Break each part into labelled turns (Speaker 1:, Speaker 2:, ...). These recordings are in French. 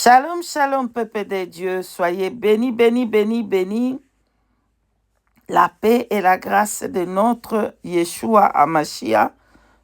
Speaker 1: Shalom, shalom, peuple de Dieu. Soyez bénis, bénis, bénis, bénis. La paix et la grâce de notre Yeshua Hamashiach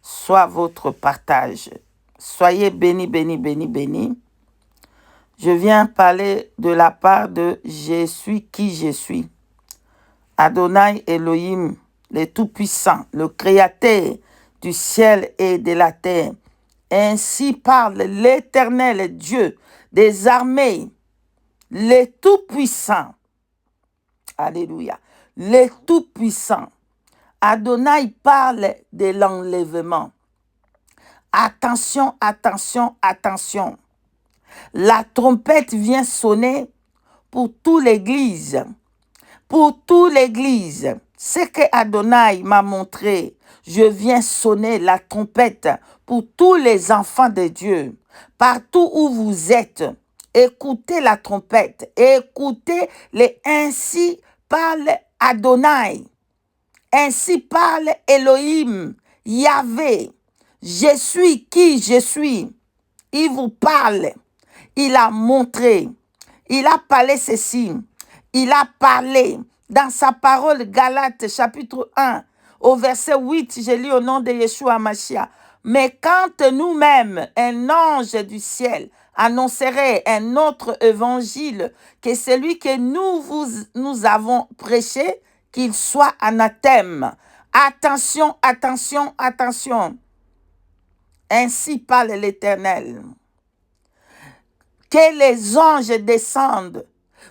Speaker 1: soit votre partage. Soyez bénis, bénis, bénis, bénis. Je viens parler de la part de Je suis qui je suis. Adonai Elohim, le Tout-Puissant, le Créateur du ciel et de la terre. Ainsi parle l'Éternel Dieu des armées, le Tout-Puissant. Alléluia. Le Tout-Puissant. Adonai parle de l'enlèvement. Attention, attention, attention. La trompette vient sonner pour toute l'Église. Pour toute l'Église. Ce que Adonai m'a montré, je viens sonner la trompette pour tous les enfants de Dieu. Partout où vous êtes, écoutez la trompette. Écoutez les ainsi parle Adonai. Ainsi parle Elohim, Yahvé. Je suis qui je suis. Il vous parle. Il a montré. Il a parlé ceci. Il a parlé dans sa parole Galates chapitre 1 au verset 8. Je lis au nom de Yeshua Mashiach. Mais quand nous-mêmes, un ange du ciel, annoncerait un autre évangile que celui que nous avons prêché, qu'il soit anathème. Attention, attention, attention. Ainsi parle l'Éternel. Que les anges descendent.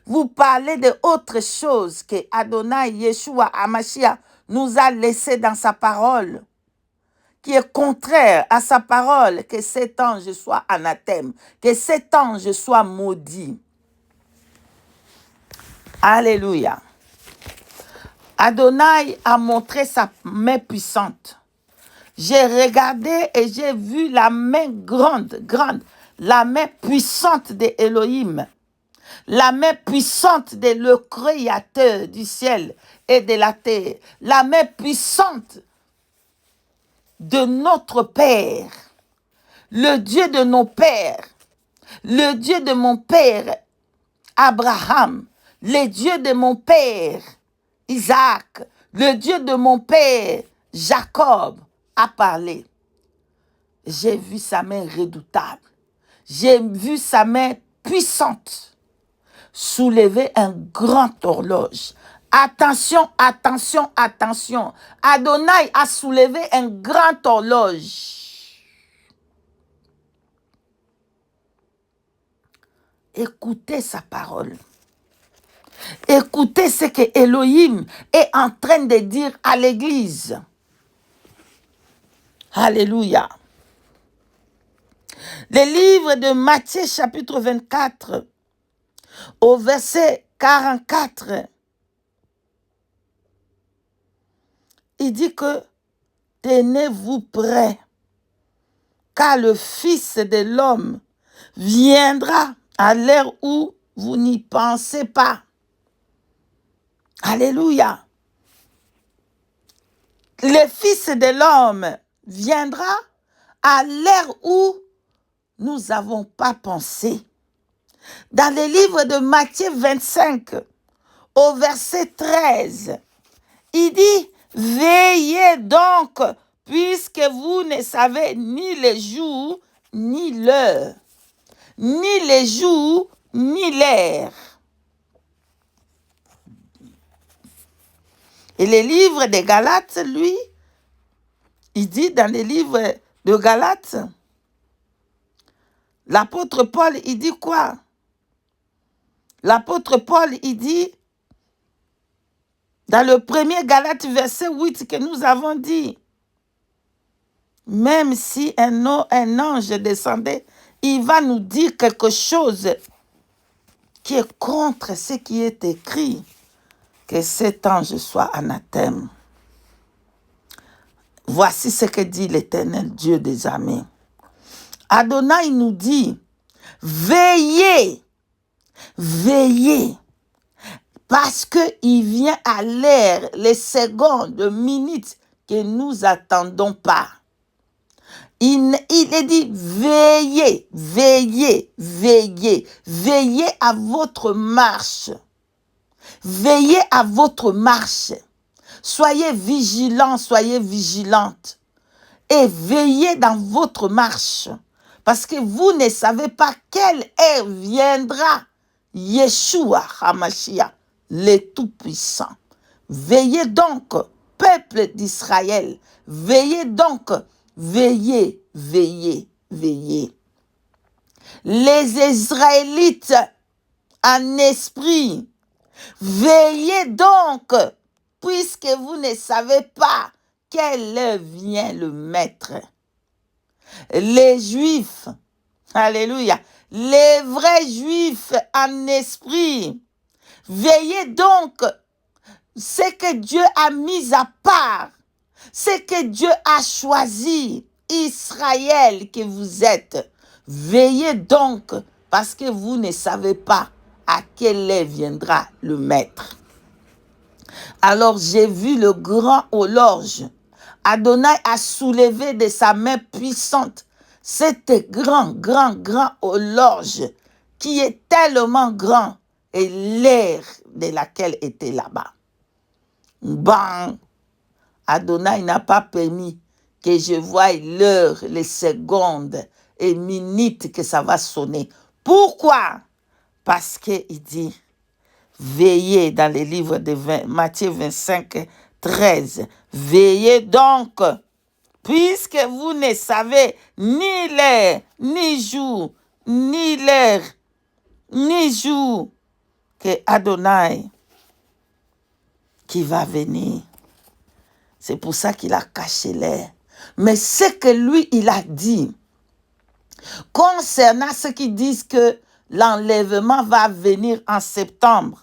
Speaker 1: Vous parlez de autre chose que Adonai Yeshua Hamashiach nous a laissé dans sa parole, qui est contraire à sa parole, que cet ange soit anathème, que cet ange soit maudit. Alléluia. Adonai a montré sa main puissante. J'ai regardé et j'ai vu la main grande, la main puissante de Elohim, la main puissante de le Créateur du ciel et de la terre, la main puissante de notre Père, le Dieu de nos pères, le Dieu de mon père Abraham, le Dieu de mon père Isaac, le Dieu de mon père Jacob a parlé. J'ai vu sa main redoutable. J'ai vu sa main puissante soulever un grand horloge. Attention, attention, attention. Adonai a soulevé un grand horloge. Écoutez sa parole. Écoutez ce que Elohim est en train de dire à l'Église. Alléluia. Le livre de Matthieu chapitre 24 au verset 44, il dit que tenez-vous prêts, car le Fils de l'homme viendra à l'heure où vous n'y pensez pas. Alléluia. Le Fils de l'homme viendra à l'heure où nous n'avons pas pensé. Dans le livre de Matthieu 25, au verset 13, il dit, veillez donc, puisque vous ne savez ni le jour, ni l'heure, ni le jour, ni l'heure. Et le livre de Galates, lui, il dit dans le livre de Galates, l'apôtre Paul, il dit quoi? L'apôtre Paul, il dit, dans le premier Galates, verset 8, que nous avons dit, même si un ange descendait, il va nous dire quelque chose qui est contre ce qui est écrit, que cet ange soit anathème. Voici ce que dit l'Éternel Dieu des armées. Adonai nous dit, veillez, veillez, parce qu'il vient à l'heure, les secondes, les minutes que nous attendons pas. Il est dit, veillez, veillez, veillez, veillez à votre marche. Veillez à votre marche. Soyez vigilants, soyez vigilantes. Et veillez dans votre marche. Parce que vous ne savez pas quelle heure viendra Yeshua HaMashiach, le Tout-Puissant. Veillez donc, peuple d'Israël. Veillez donc, veillez, veillez, veillez. Les Israélites en esprit, veillez donc, puisque vous ne savez pas quelle heure vient le Maître. Les Juifs, alléluia, les vrais Juifs en esprit, veillez donc, ce que Dieu a mis à part, ce que Dieu a choisi, Israël que vous êtes. Veillez donc, parce que vous ne savez pas à quelle heure viendra le Maître. Alors j'ai vu le grand horloge. Adonai a soulevé de sa main puissante cette grand horloge qui est tellement grand et l'air de laquelle était là-bas. Bang! Adonai n'a pas permis que je voie l'heure, les secondes et minutes que ça va sonner. Pourquoi? Parce qu'il dit, veillez dans les livres de Matthieu 25, 13. Veillez donc, puisque vous ne savez ni l'heure, ni jour, ni l'heure, ni jour, que Adonai qui va venir. C'est pour ça qu'il a caché l'heure. Mais ce que lui, il a dit, concernant ceux qui disent que l'enlèvement va venir en septembre,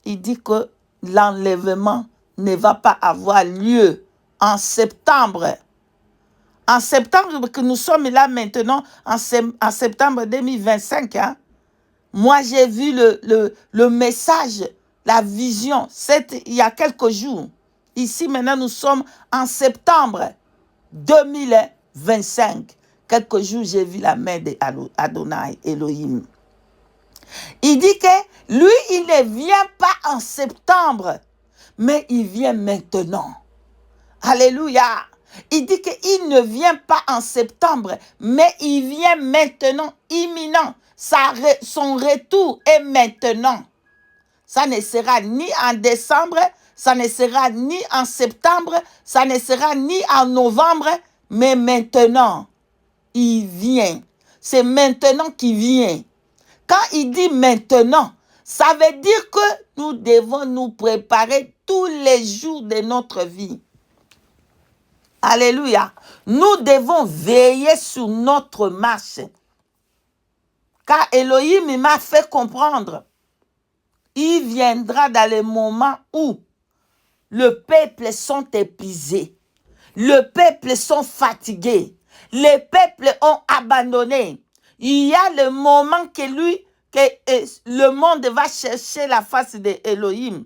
Speaker 1: il dit que l'enlèvement ne va pas avoir lieu en septembre. En septembre, que nous sommes là maintenant, en septembre 2025, hein, moi j'ai vu le message, la vision, il y a quelques jours. Ici maintenant, nous sommes en septembre 2025. Quelques jours, j'ai vu la main d'Adonai, Elohim. Il dit que lui, il ne vient pas en septembre, mais il vient maintenant. Alléluia. Il dit qu'il ne vient pas en septembre, mais il vient maintenant, imminent. Son retour est maintenant. Ça ne sera ni en décembre, ça ne sera ni en septembre, ça ne sera ni en novembre, mais maintenant, il vient. C'est maintenant qu'il vient. Quand il dit maintenant, ça veut dire que nous devons nous préparer tous les jours de notre vie. Alléluia. Nous devons veiller sur notre marche. Car Elohim m'a fait comprendre. Il viendra dans les moments où le peuple sont épuisés. Le peuple sont fatigués. Les peuples ont abandonné. Il y a le moment que le monde va chercher la face d'Elohim.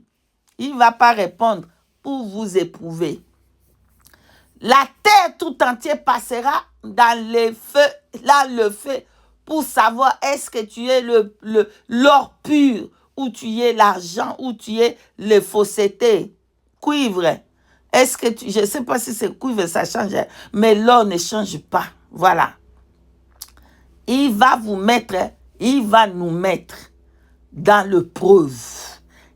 Speaker 1: Il ne va pas répondre pour vous éprouver. La terre tout entière passera dans le feu pour savoir est-ce que tu es l'or pur, ou tu es l'argent, ou tu es le fausseté, cuivre. Est-ce que je ne sais pas si c'est cuivre, ça change, mais l'or ne change pas. Voilà. Il va nous mettre dans l'épreuve.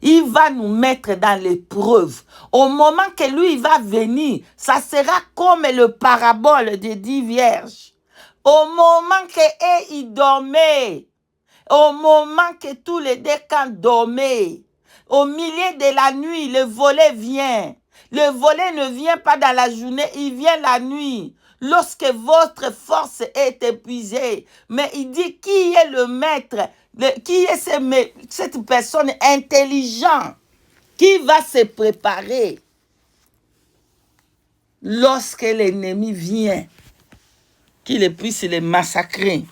Speaker 1: Il va nous mettre dans l'épreuve. Au moment que lui, il va venir, ça sera comme le parabole des 10 vierges. Au moment que ils dormaient, au moment que tous les décans dormaient, au milieu de la nuit, le volet vient. Le volet ne vient pas dans la journée, il vient la nuit. Lorsque votre force est épuisée. Mais il dit, qui est le maître? Qui est cette personne intelligente qui va se préparer lorsque l'ennemi vient, qu'il puisse les massacrer?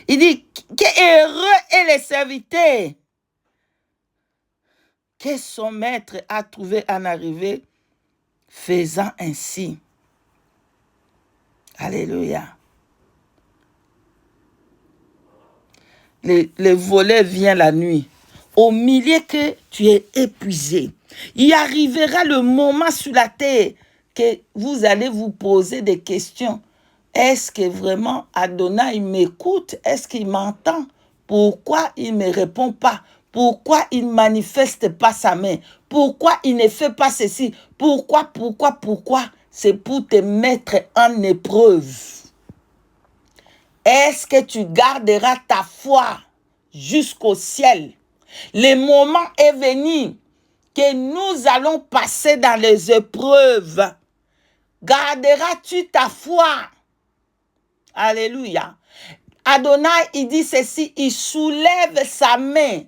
Speaker 1: Il dit, que heureux est le serviteur que son maître a trouvé en arrivée faisant ainsi. Alléluia. Le volet vient la nuit. Au milieu que tu es épuisé, il arrivera le moment sur la terre que vous allez vous poser des questions. Est-ce que vraiment Adonai m'écoute? Est-ce qu'il m'entend? Pourquoi il ne me répond pas? Pourquoi il ne manifeste pas sa main? Pourquoi il ne fait pas ceci? Pourquoi? C'est pour te mettre en épreuve. Est-ce que tu garderas ta foi jusqu'au ciel? Le moment est venu que nous allons passer dans les épreuves. Garderas-tu ta foi? Alléluia. Adonai, il dit ceci, il soulève sa main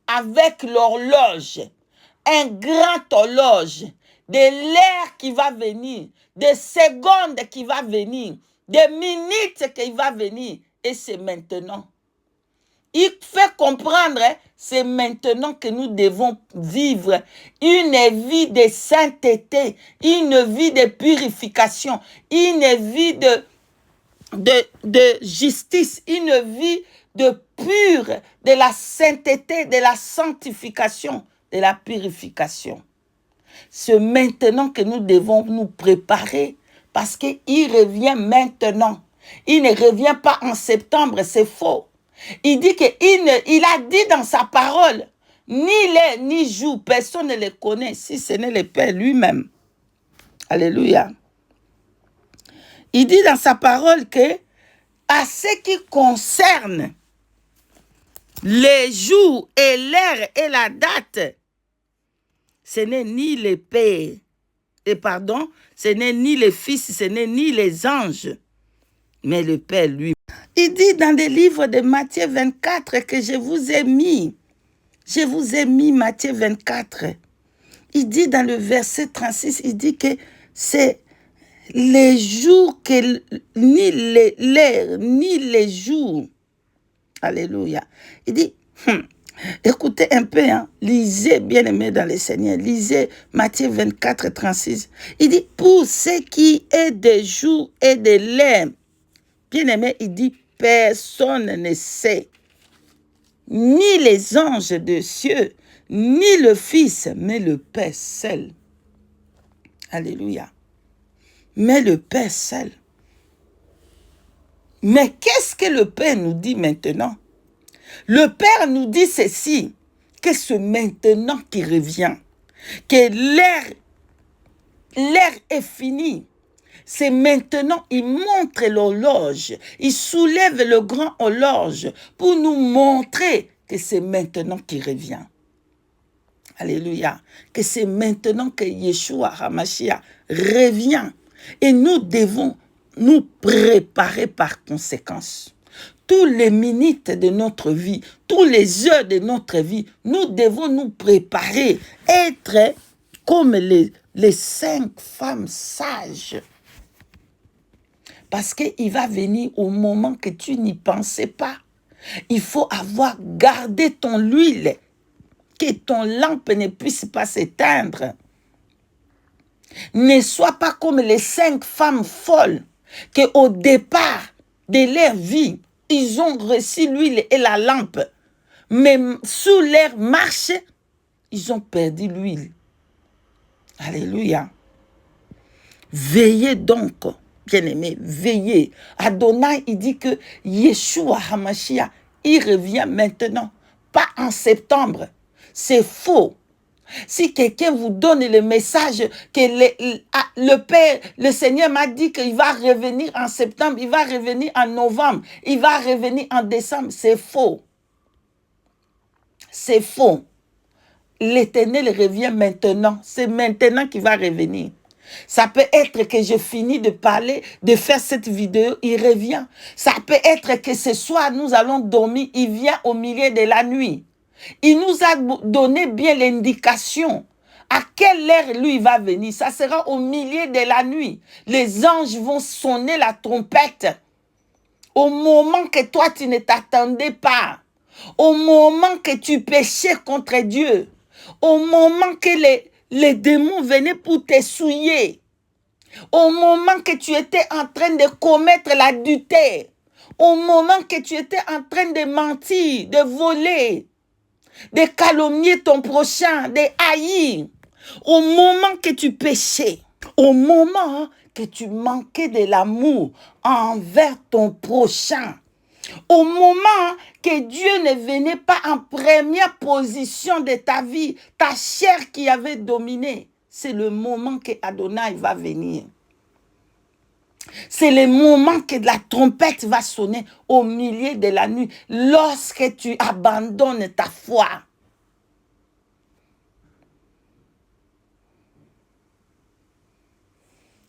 Speaker 1: avec l'horloge, un grand horloge, de l'heure qui va venir, des secondes qui va venir, des minutes qui va venir, et c'est maintenant. Il fait comprendre, c'est maintenant que nous devons vivre une vie de sainteté, une vie de purification, une vie de justice, une vie de pure, de la sainteté, de la sanctification, de la purification. C'est maintenant que nous devons nous préparer parce qu'il revient maintenant. Il ne revient pas en septembre, c'est faux. Il dit il a dit dans sa parole, ni l'heure ni jour, personne ne le connaît si ce n'est le Père lui-même. Alléluia. Il dit dans sa parole que, à ce qui concerne les jours et l'heure et la date, ce n'est ni le Père, ce n'est ni le Fils, ce n'est ni les anges, mais le Père lui. Il dit dans le livre de Matthieu 24 que je vous ai mis Matthieu 24. Il dit dans le verset 36, il dit que c'est les jours que ni l'heure, ni les jours. Alléluia. Il dit, écoutez un peu, lisez, bien-aimés dans le Seigneur, lisez Matthieu 24, 36. Il dit, pour ce qui est des jours et de l'heure, bien-aimé, il dit, personne ne sait, ni les anges de cieux, ni le Fils, mais le Père seul. Alléluia. Mais le Père seul. Mais qu'est-ce que le Père nous dit maintenant? Le Père nous dit ceci, que c'est maintenant qui revient, que l'ère est finie. C'est maintenant, il montre l'horloge, il soulève le grand horloge pour nous montrer que c'est maintenant qu'il revient. Alléluia. Que c'est maintenant que Yeshua HaMashiach revient. Et nous devons nous préparer par conséquence. Toutes les minutes de notre vie, toutes les heures de notre vie, nous devons nous préparer, être comme les 5 femmes sages. Parce qu'il va venir au moment que tu n'y pensais pas. Il faut avoir gardé ton huile, que ton lampe ne puisse pas s'éteindre. Ne sois pas comme les 5 femmes folles qu'au départ de leur vie, ils ont reçu l'huile et la lampe. Mais sous leur marche, ils ont perdu l'huile. Alléluia. Veillez donc, bien-aimés, veillez. Adonai, il dit que Yeshua HaMashiach, il revient maintenant, pas en septembre. C'est faux. Si quelqu'un vous donne le message que le Père, le Seigneur m'a dit qu'il va revenir en septembre, il va revenir en novembre, il va revenir en décembre, c'est faux. C'est faux. L'Éternel revient maintenant. C'est maintenant qu'il va revenir. Ça peut être que je finis de parler, de faire cette vidéo, il revient. Ça peut être que ce soir, nous allons dormir, il vient au milieu de la nuit. Il nous a donné bien l'indication. À quelle heure lui va venir? Ça sera au milieu de la nuit. Les anges vont sonner la trompette. Au moment que toi, tu ne t'attendais pas. Au moment que tu péchais contre Dieu. Au moment que les démons venaient pour te souiller. Au moment que tu étais en train de commettre l'adultère, au moment que tu étais en train de mentir, de voler, de calomnier ton prochain, de haïr, au moment que tu péchais, au moment que tu manquais de l'amour envers ton prochain, au moment que Dieu ne venait pas en première position de ta vie, ta chair qui avait dominé, c'est le moment que Adonai va venir. C'est le moment que la trompette va sonner au milieu de la nuit, lorsque tu abandonnes ta foi.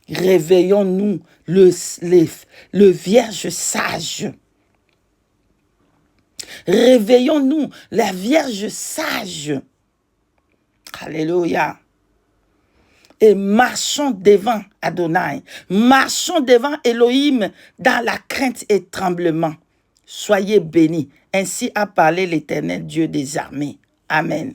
Speaker 1: Réveillons-nous, le vierge sage. Réveillons-nous, la Vierge sage. Alléluia. Et marchons devant Adonai. Marchons devant Elohim dans la crainte et tremblement. Soyez bénis. Ainsi a parlé l'Éternel Dieu des armées. Amen.